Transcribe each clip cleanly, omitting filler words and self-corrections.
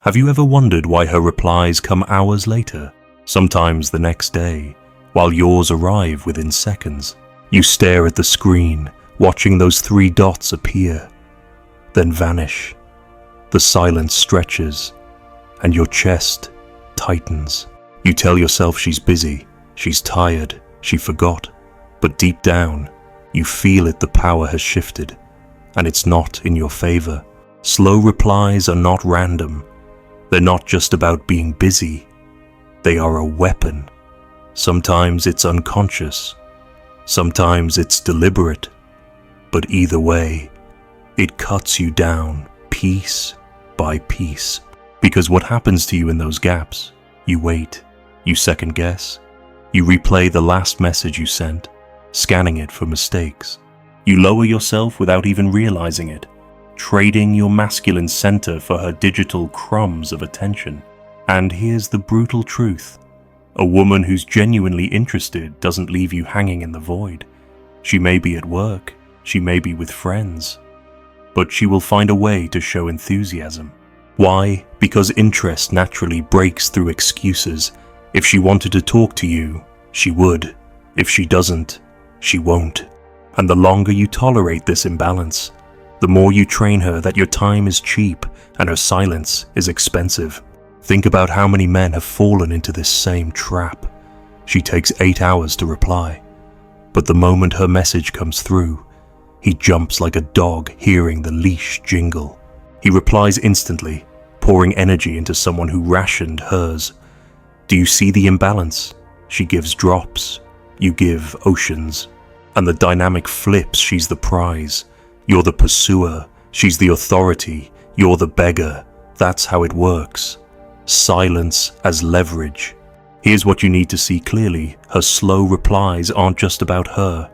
Have you ever wondered why her replies come hours later, sometimes the next day, while yours arrive within seconds? You stare at the screen, watching those 3 dots appear, then vanish. The silence stretches, and your chest tightens. You tell yourself she's busy, she's tired, she forgot. But deep down, you feel it, the power has shifted, and it's not in your favor. Slow replies are not random. They're not just about being busy. They are a weapon. Sometimes it's unconscious. Sometimes it's deliberate. But either way, it cuts you down piece by piece. Because what happens to you in those gaps? You wait, you second guess, you replay the last message you sent, scanning it for mistakes. You lower yourself without even realizing it, trading your masculine center for her digital crumbs of attention. And here's the brutal truth. A woman who's genuinely interested doesn't leave you hanging in the void. She may be at work, she may be with friends, but she will find a way to show enthusiasm. Why? Because interest naturally breaks through excuses. If she wanted to talk to you, she would. If she doesn't, she won't. And the longer you tolerate this imbalance, the more you train her that your time is cheap and her silence is expensive. Think about how many men have fallen into this same trap. She takes 8 hours to reply, but the moment her message comes through, he jumps like a dog hearing the leash jingle. He replies instantly, pouring energy into someone who rationed hers. Do you see the imbalance? She gives drops, you give oceans. And the dynamic flips. She's the prize, you're the pursuer. She's the authority, you're the beggar. That's how it works. Silence as leverage. Here's what you need to see clearly. Her slow replies aren't just about her.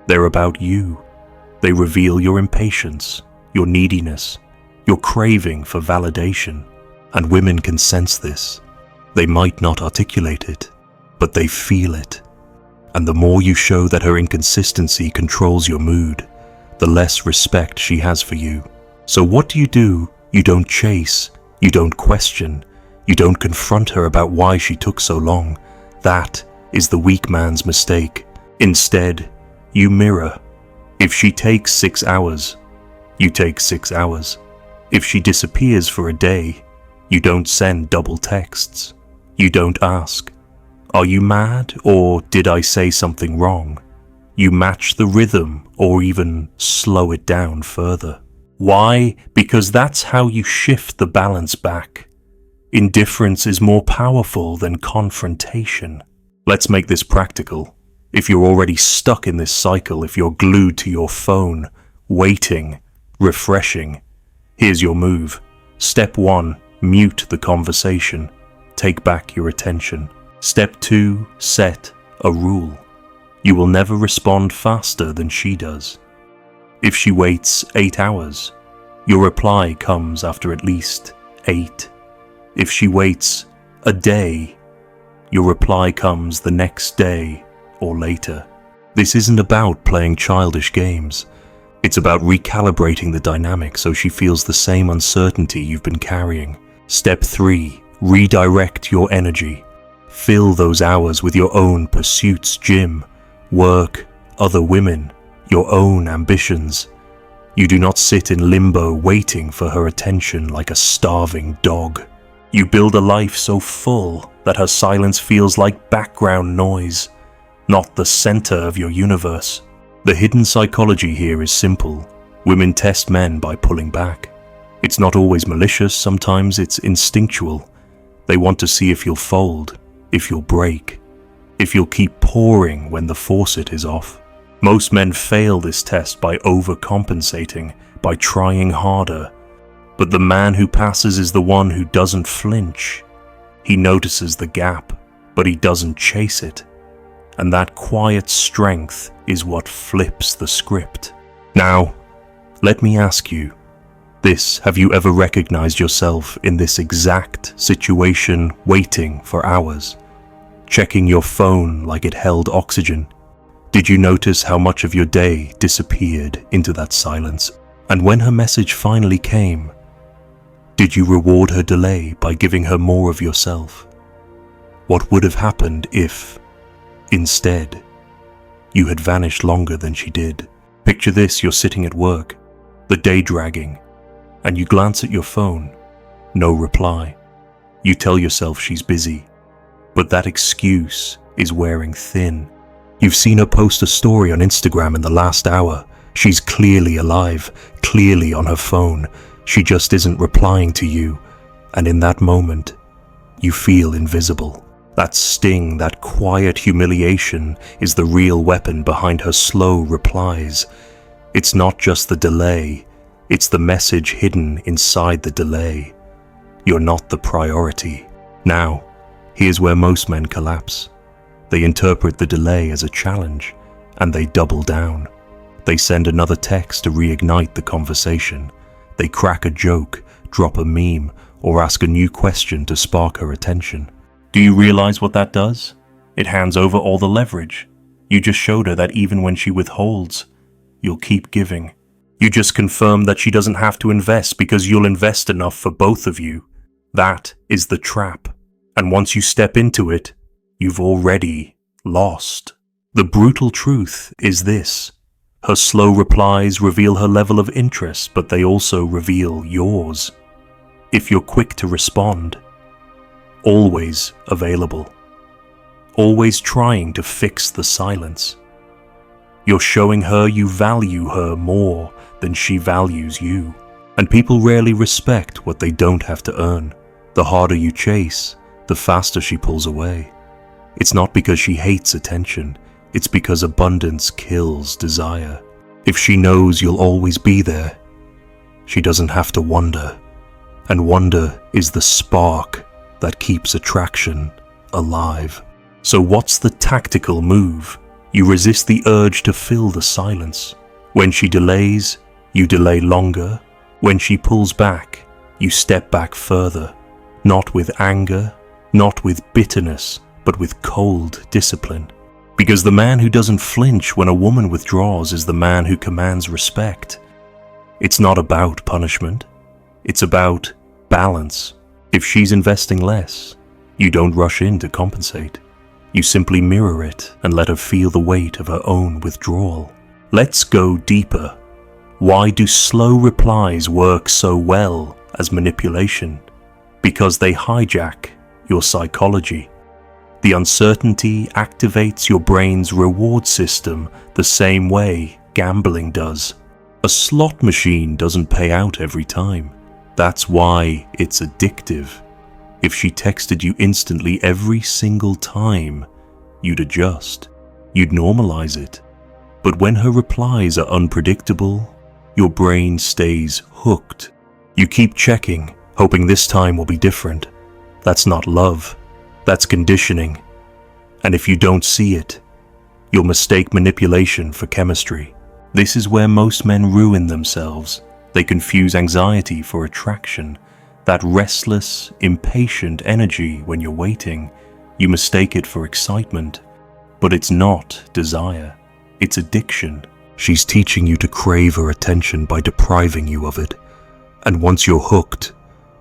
They're about you. They reveal your impatience, your neediness, your craving for validation. And women can sense this. They might not articulate it, but they feel it. And the more you show that her inconsistency controls your mood, the less respect she has for you. So what do? You don't chase, you don't question, you don't confront her about why she took so long. That is the weak man's mistake. Instead, you mirror. If she takes 6 hours, you take 6 hours. If she disappears for a day, you don't send double texts. You don't ask, are you mad, or did I say something wrong? You match the rhythm or even slow it down further. Why? Because that's how you shift the balance back. Indifference is more powerful than confrontation. Let's make this practical. If you're already stuck in this cycle, if you're glued to your phone, waiting, refreshing, here's your move. Step 1, mute the conversation. Take back your attention. Step 2, set a rule. You will never respond faster than she does. If she waits 8 hours, your reply comes after at least 8. If she waits a day, your reply comes the next day or later. This isn't about playing childish games. It's about recalibrating the dynamic so she feels the same uncertainty you've been carrying. Step 3, redirect your energy. Fill those hours with your own pursuits, gym, work, other women, your own ambitions. You do not sit in limbo waiting for her attention like a starving dog. You build a life so full that her silence feels like background noise, not the center of your universe. The hidden psychology here is simple. Women test men by pulling back. It's not always malicious, sometimes it's instinctual. They want to see if you'll fold, if you'll break, if you'll keep pouring when the faucet is off. Most men fail this test by overcompensating, by trying harder. But the man who passes is the one who doesn't flinch. He notices the gap, but he doesn't chase it. And that quiet strength is what flips the script. Now, let me ask you this. Have you ever recognized yourself in this exact situation, waiting for hours, checking your phone like it held oxygen? Did you notice how much of your day disappeared into that silence? And when her message finally came, Did you reward her delay by giving her more of yourself? What would have happened if, instead, you had vanished longer than she did? Picture this: you're sitting at work, the day dragging, and you glance at your phone. No reply. You tell yourself she's busy, but that excuse is wearing thin. You've seen her post a story on Instagram in the last hour. She's clearly alive, clearly on her phone. She just isn't replying to you, and in that moment, you feel invisible. That sting, that quiet humiliation is the real weapon behind her slow replies. It's not just the delay, it's the message hidden inside the delay. You're not the priority. Now, here's where most men collapse. They interpret the delay as a challenge, and they double down. They send another text to reignite the conversation. They crack a joke, drop a meme, or ask a new question to spark her attention. Do you realize what that does? It hands over all the leverage. You just showed her that even when she withholds, you'll keep giving. You just confirm that she doesn't have to invest because you'll invest enough for both of you. That is the trap. And once you step into it, you've already lost. The brutal truth is this: her slow replies reveal her level of interest, but they also reveal yours. If you're quick to respond, always available, always trying to fix the silence, you're showing her you value her more than she values you. And people rarely respect what they don't have to earn. The harder you chase, the faster she pulls away. It's not because she hates attention, it's because abundance kills desire. If she knows you'll always be there, she doesn't have to wonder. And wonder is the spark that keeps attraction alive. So what's the tactical move? You resist the urge to fill the silence. When she delays, you delay longer. When she pulls back, you step back further. Not with anger, not with bitterness, but with cold discipline. Because the man who doesn't flinch when a woman withdraws is the man who commands respect. It's not about punishment. It's about balance. If she's investing less, you don't rush in to compensate. You simply mirror it and let her feel the weight of her own withdrawal. Let's go deeper. Why do slow replies work so well as manipulation? Because they hijack your psychology. The uncertainty activates your brain's reward system the same way gambling does. A slot machine doesn't pay out every time. That's why it's addictive. If she texted you instantly every single time, you'd adjust. You'd normalize it. But when her replies are unpredictable, your brain stays hooked. You keep checking, hoping this time will be different. That's not love. That's conditioning. And if you don't see it, you'll mistake manipulation for chemistry. This is where most men ruin themselves. They confuse anxiety for attraction. That restless, impatient energy when you're waiting, you mistake it for excitement. But it's not desire. It's addiction. She's teaching you to crave her attention by depriving you of it. And once you're hooked,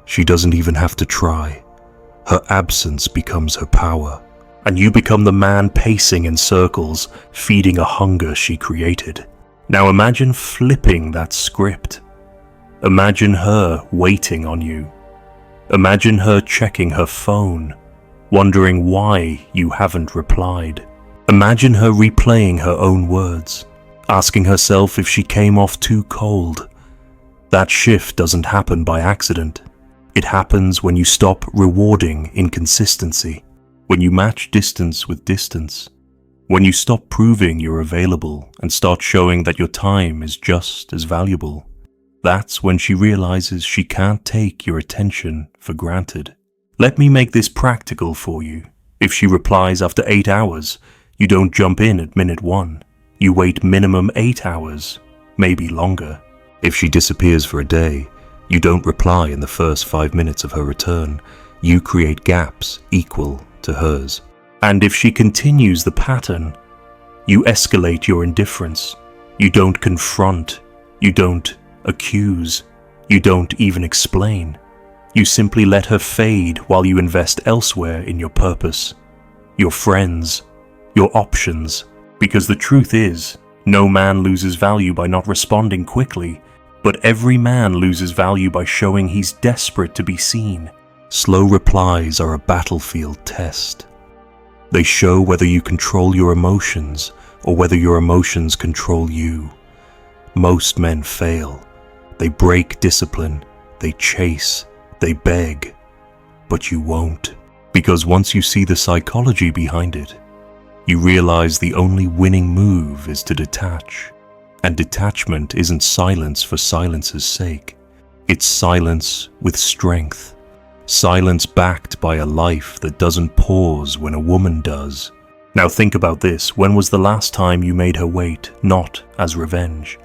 she doesn't even have to try. Her absence becomes her power. And you become the man pacing in circles, feeding a hunger she created. Now imagine flipping that script. Imagine her waiting on you. Imagine her checking her phone, wondering why you haven't replied. Imagine her replaying her own words, asking herself if she came off too cold. That shift doesn't happen by accident. It happens when you stop rewarding inconsistency, when you match distance with distance, when you stop proving you're available and start showing that your time is just as valuable. That's when she realizes she can't take your attention for granted. Let me make this practical for you. If she replies after 8 hours, you don't jump in at minute 1. You wait minimum 8 hours, maybe longer. If she disappears for a day, you don't reply in the first 5 minutes of her return. You create gaps equal to hers. And if she continues the pattern, you escalate your indifference. You don't confront. You don't accuse. You don't even explain. You simply let her fade while you invest elsewhere in your purpose, your friends, your options. Because the truth is, no man loses value by not responding quickly, but every man loses value by showing he's desperate to be seen. Slow replies are a battlefield test. They show whether you control your emotions or whether your emotions control you. Most men fail. They break discipline, they chase, they beg, but you won't. Because once you see the psychology behind it, you realize the only winning move is to detach. And detachment isn't silence for silence's sake. It's silence with strength. Silence backed by a life that doesn't pause when a woman does. Now think about this. When was the last time you made her wait, not as revenge,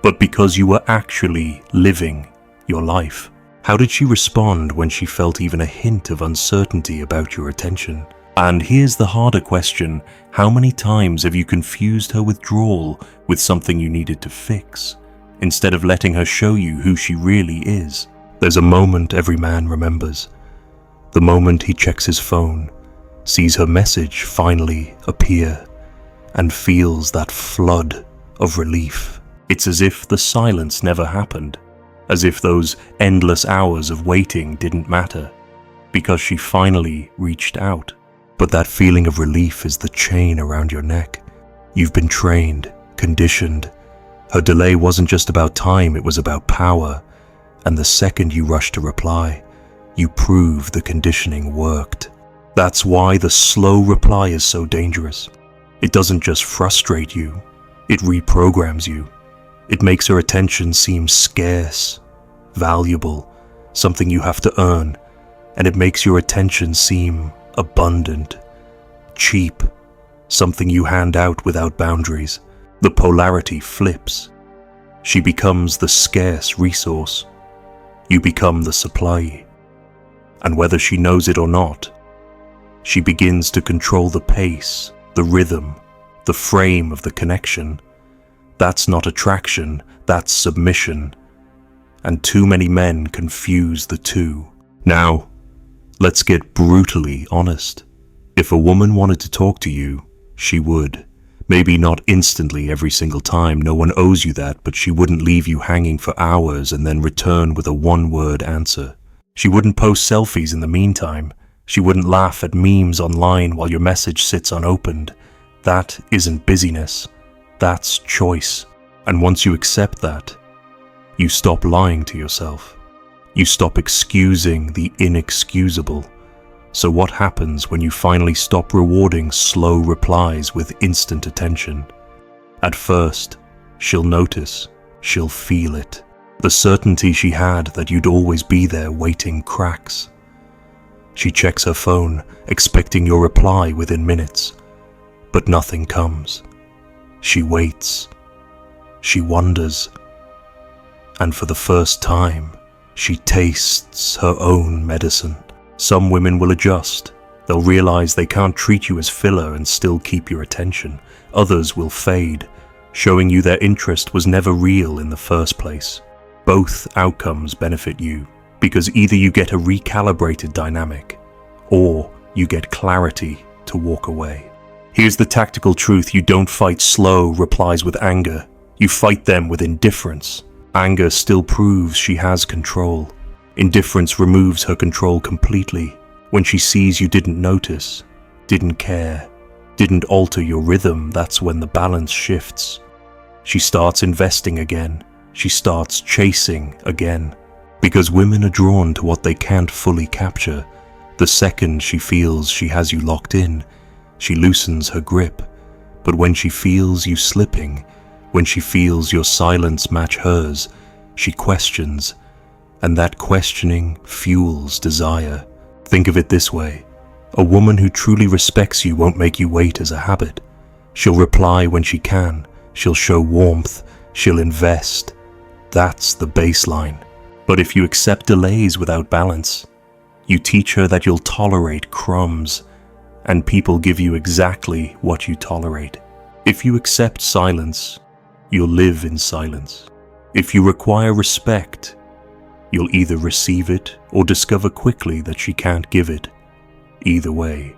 but because you were actually living your life? How did she respond when she felt even a hint of uncertainty about your attention? And here's the harder question. How many times have you confused her withdrawal with something you needed to fix, instead of letting her show you who she really is? There's a moment every man remembers. The moment he checks his phone, sees her message finally appear, and feels that flood of relief. It's as if the silence never happened, as if those endless hours of waiting didn't matter, because she finally reached out. But that feeling of relief is the chain around your neck. You've been trained, conditioned. Her delay wasn't just about time, it was about power. And the second you rushed to reply, you proved the conditioning worked. That's why the slow reply is so dangerous. It doesn't just frustrate you, it reprograms you. It makes her attention seem scarce, valuable, something you have to earn, and it makes your attention seem abundant, cheap, something you hand out without boundaries. The polarity flips. She becomes the scarce resource. You become the supply. And whether she knows it or not, she begins to control the pace, the rhythm, the frame of the connection. That's not attraction, that's submission. And too many men confuse the two. Now, let's get brutally honest. If a woman wanted to talk to you, she would. Maybe not instantly every single time, no one owes you that, but she wouldn't leave you hanging for hours and then return with a one-word answer. She wouldn't post selfies in the meantime. She wouldn't laugh at memes online while your message sits unopened. That isn't busyness. That's choice. And once you accept that, you stop lying to yourself. You stop excusing the inexcusable. So what happens when you finally stop rewarding slow replies with instant attention? At first, she'll notice, she'll feel it. The certainty she had that you'd always be there waiting cracks. She checks her phone, expecting your reply within minutes, but nothing comes. She waits. She wonders. And for the first time, she tastes her own medicine. Some women will adjust. They'll realize they can't treat you as filler and still keep your attention. Others will fade, showing you their interest was never real in the first place. Both outcomes benefit you, because either you get a recalibrated dynamic, or you get clarity to walk away. Here's the tactical truth: you don't fight slow replies with anger. You fight them with indifference. Anger still proves she has control. Indifference removes her control completely. When she sees you didn't notice, didn't care, didn't alter your rhythm, that's when the balance shifts. She starts investing again. She starts chasing again. Because women are drawn to what they can't fully capture. The second she feels she has you locked in, she loosens her grip. But when she feels you slipping, when she feels your silence match hers, she questions, and that questioning fuels desire. Think of it this way: a woman who truly respects you won't make you wait as a habit. She'll reply when she can, she'll show warmth, she'll invest. That's the baseline. But if you accept delays without balance, you teach her that you'll tolerate crumbs, and people give you exactly what you tolerate. If you accept silence, you'll live in silence. If you require respect, You'll either receive it or discover quickly that she can't give it. Either way,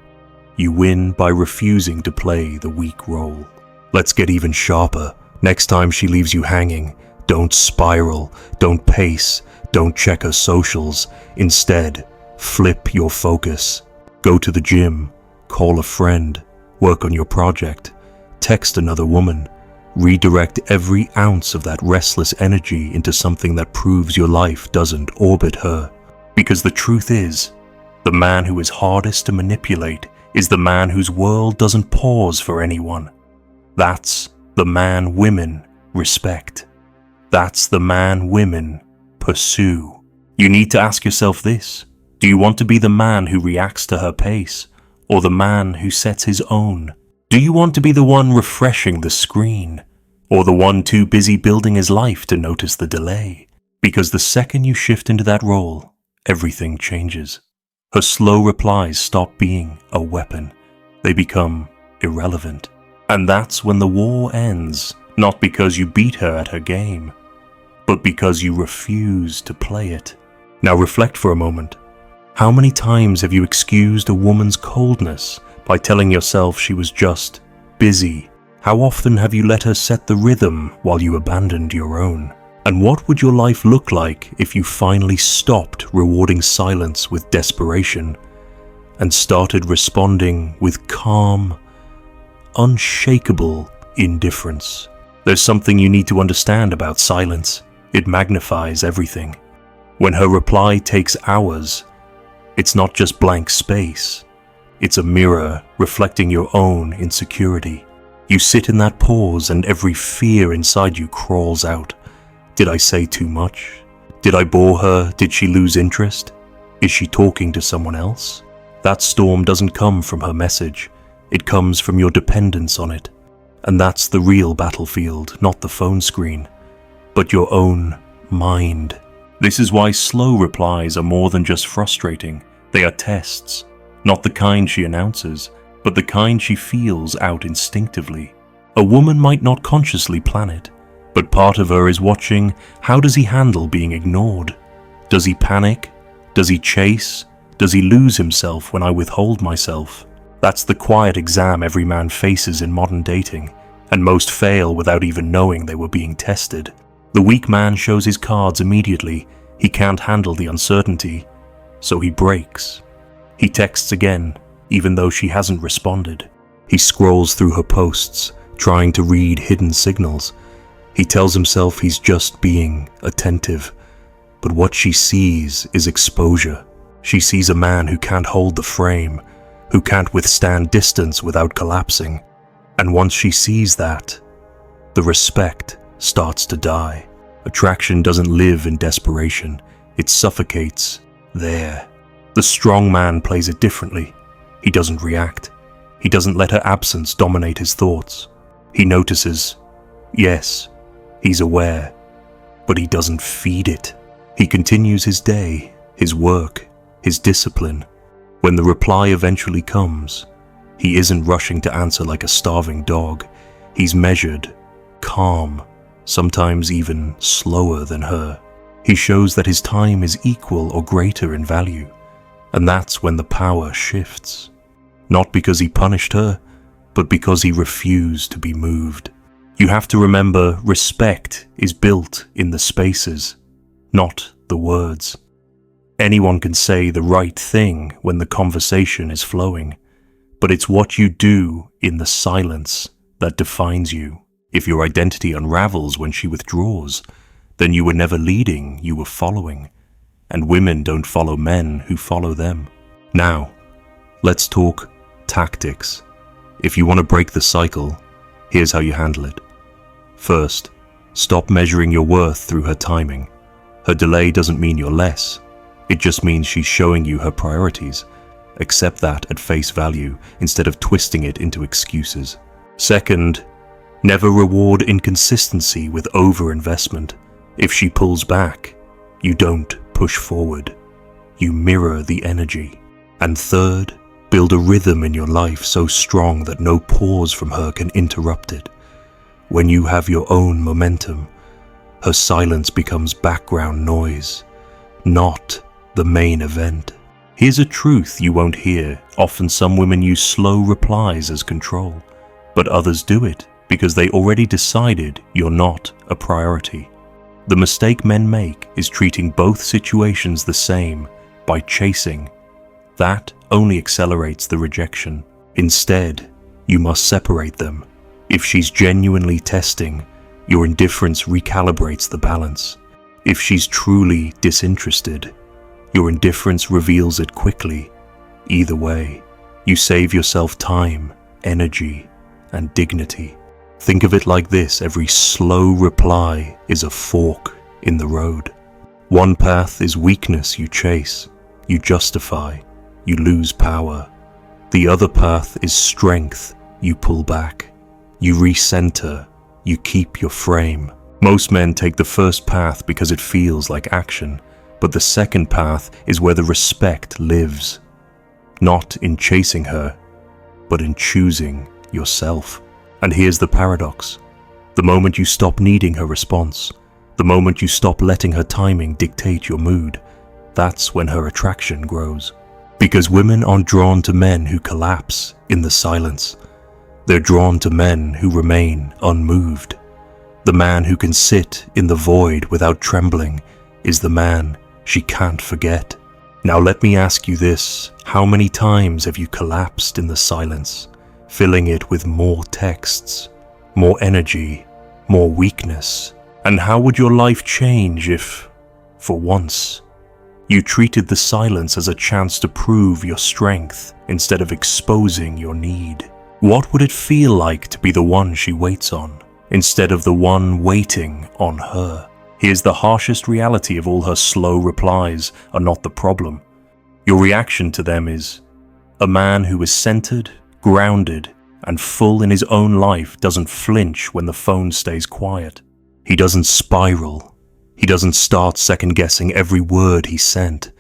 you win by refusing to play the weak role. Let's get even sharper. Next time she leaves you hanging, don't spiral, don't pace, don't check her socials. Instead, flip your focus. Go to the gym, call a friend, work on your project, text another woman. Redirect every ounce of that restless energy into something that proves your life doesn't orbit her. Because the truth is, the man who is hardest to manipulate is the man whose world doesn't pause for anyone. That's the man women respect. That's the man women pursue. You need to ask yourself this: do you want to be the man who reacts to her pace, or the man who sets his own? Do you want to be the one refreshing the screen, or the one too busy building his life to notice the delay? Because the second you shift into that role, everything changes. Her slow replies stop being a weapon. They become irrelevant. And that's when the war ends, not because you beat her at her game, but because you refuse to play it. Now reflect for a moment. How many times have you excused a woman's coldness by telling yourself she was just busy? How often have you let her set the rhythm while you abandoned your own? And what would your life look like if you finally stopped rewarding silence with desperation and started responding with calm, unshakable indifference? There's something you need to understand about silence. It magnifies everything. When her reply takes hours, it's not just blank space. It's a mirror reflecting your own insecurity. You sit in that pause and every fear inside you crawls out. Did I say too much? Did I bore her? Did she lose interest? Is she talking to someone else? That storm doesn't come from her message. It comes from your dependence on it. And that's the real battlefield, not the phone screen, but your own mind. This is why slow replies are more than just frustrating. They are tests, not the kind she announces, but the kind she feels out instinctively. A woman might not consciously plan it, but part of her is watching, how does he handle being ignored? Does he panic? Does he chase? Does he lose himself when I withhold myself? That's the quiet exam every man faces in modern dating, and most fail without even knowing they were being tested. The weak man shows his cards immediately. He can't handle the uncertainty, so he breaks. He texts again, even though she hasn't responded. He scrolls through her posts, trying to read hidden signals. He tells himself he's just being attentive, but what she sees is exposure. She sees a man who can't hold the frame, who can't withstand distance without collapsing. And once she sees that, the respect starts to die. Attraction doesn't live in desperation. It suffocates there. The strong man plays it differently. He doesn't react. He doesn't let her absence dominate his thoughts. He notices. Yes, he's aware, but he doesn't feed it. He continues his day, his work, his discipline. When the reply eventually comes, he isn't rushing to answer like a starving dog. He's measured, calm, sometimes even slower than her. He shows that his time is equal or greater in value. And that's when the power shifts. Not because he punished her, but because he refused to be moved. You have to remember, respect is built in the spaces, not the words. Anyone can say the right thing when the conversation is flowing, but it's what you do in the silence that defines you. If your identity unravels when she withdraws, then you were never leading, you were following. And women don't follow men who follow them. Now, let's talk tactics. If you want to break the cycle, here's how you handle it. First, stop measuring your worth through her timing. Her delay doesn't mean you're less. It just means she's showing you her priorities. Accept that at face value instead of twisting it into excuses. Second, never reward inconsistency with overinvestment. If she pulls back, you don't push forward. You mirror the energy. And third, build a rhythm in your life so strong that no pause from her can interrupt it. When you have your own momentum, her silence becomes background noise. not the main event. Here's a truth you won't hear. Often some women use slow replies as control, but others do it because they already decided you're not a priority. The mistake men make is treating both situations the same by chasing. That only accelerates the rejection. Instead, you must separate them. If she's genuinely testing, your indifference recalibrates the balance. If she's truly disinterested, your indifference reveals it quickly. Either way, you save yourself time, energy, and dignity. Think of it like this: every slow reply is a fork in the road. One path is weakness, you chase, you justify, you lose power. The other path is strength, you pull back, you recenter, you keep your frame. Most men take the first path because it feels like action, but the second path is where the respect lives. Not in chasing her, but in choosing yourself. And here's the paradox. The moment you stop needing her response, the moment you stop letting her timing dictate your mood, that's when her attraction grows. Because women aren't drawn to men who collapse in the silence. They're drawn to men who remain unmoved. The man who can sit in the void without trembling is the man she can't forget. Now let me ask you this: how many times have you collapsed in the silence, filling it with more texts, more energy, more weakness? And how would your life change if, for once, you treated the silence as a chance to prove your strength instead of exposing your need? What would it feel like to be the one she waits on, instead of the one waiting on her? Here's the harshest reality of all: her slow replies are not the problem. Your reaction to them is. A man who is centered, grounded, and full in his own life doesn't flinch when the phone stays quiet. He doesn't spiral. He doesn't start second-guessing every word he sent.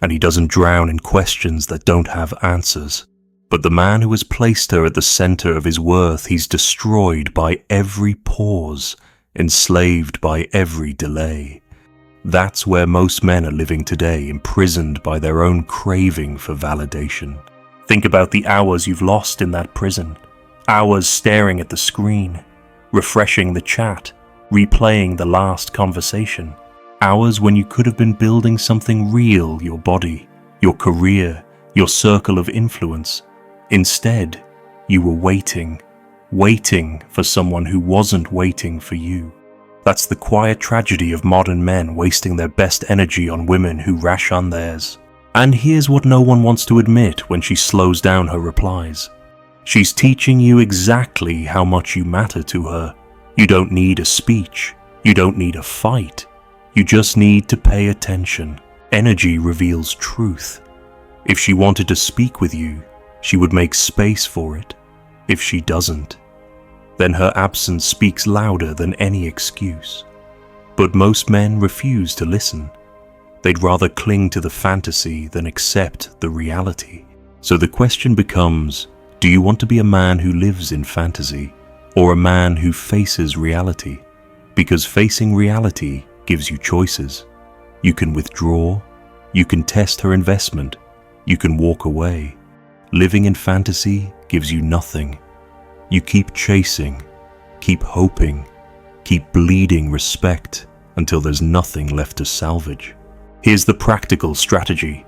And he doesn't drown in questions that don't have answers. But the man who has placed her at the center of his worth, he's destroyed by every pause, enslaved by every delay. That's where most men are living today, imprisoned by their own craving for validation. Think about the hours you've lost in that prison. Hours staring at the screen, refreshing the chat, replaying the last conversation. Hours when you could have been building something real: your body, your career, your circle of influence. Instead, you were waiting for someone who wasn't waiting for you. That's the quiet tragedy of modern men wasting their best energy on women who rash on theirs. And here's what no one wants to admit when she slows down her replies. She's teaching you exactly how much you matter to her. You don't need a speech. You don't need a fight. You just need to pay attention. Energy reveals truth. If she wanted to speak with you, she would make space for it. If she doesn't, then her absence speaks louder than any excuse. But most men refuse to listen. They'd rather cling to the fantasy than accept the reality. So the question becomes, do you want to be a man who lives in fantasy, or a man who faces reality? Because facing reality gives you choices. You can withdraw, you can test her investment, you can walk away. Living in fantasy gives you nothing. You keep chasing, keep hoping, keep bleeding respect until there's nothing left to salvage. Here's the practical strategy.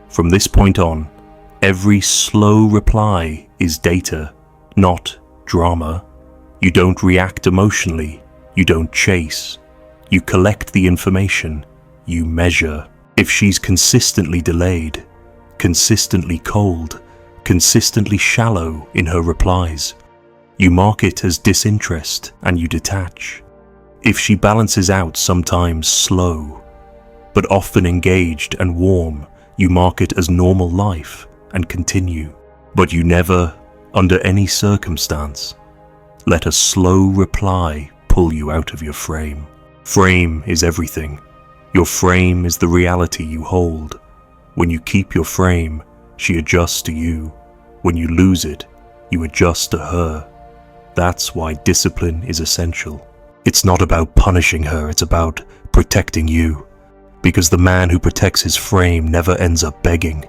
From this point on, every slow reply is data, not drama. You don't react emotionally, you don't chase. You collect the information, you measure. If she's consistently delayed, consistently cold, consistently shallow in her replies, you mark it as disinterest and you detach. If she balances out, sometimes slow, but often engaged and warm, you mark it as normal life and continue. But you never, under any circumstance, let a slow reply pull you out of your frame. Frame is everything. Your frame is the reality you hold. When you keep your frame, she adjusts to you. When you lose it, you adjust to her. That's why discipline is essential. It's not about punishing her, it's about protecting you. Because the man who protects his frame never ends up begging.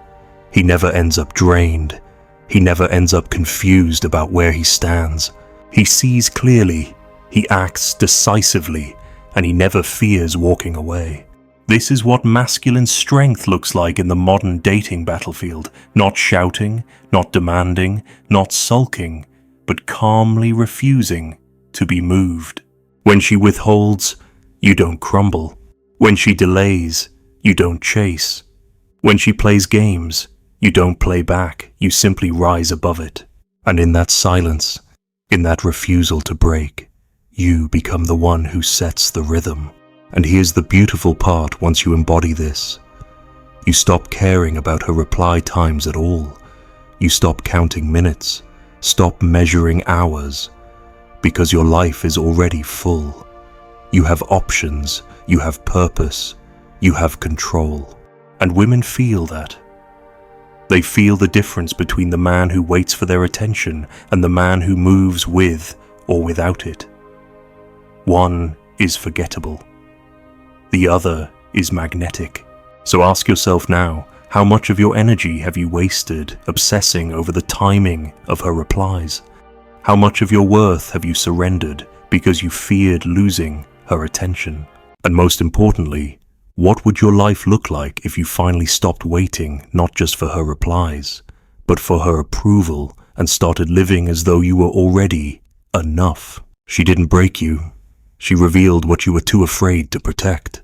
He never ends up drained. He never ends up confused about where he stands. He sees clearly, he acts decisively, and he never fears walking away. This is what masculine strength looks like in the modern dating battlefield. Not shouting, not demanding, not sulking, but calmly refusing to be moved. When she withholds, you don't crumble. When she delays, you don't chase. When she plays games, you don't play back, you simply rise above it. And in that silence, in that refusal to break, you become the one who sets the rhythm. And here's the beautiful part once you embody this. You stop caring about her reply times at all. You stop counting minutes, stop measuring hours, because your life is already full. You have options, you have purpose, you have control. And women feel that. They feel the difference between the man who waits for their attention and the man who moves with or without it. One is forgettable. The other is magnetic. So ask yourself now, how much of your energy have you wasted obsessing over the timing of her replies? How much of your worth have you surrendered because you feared losing her attention? And most importantly, what would your life look like if you finally stopped waiting not just for her replies, but for her approval and started living as though you were already enough? She didn't break you. She revealed what you were too afraid to protect.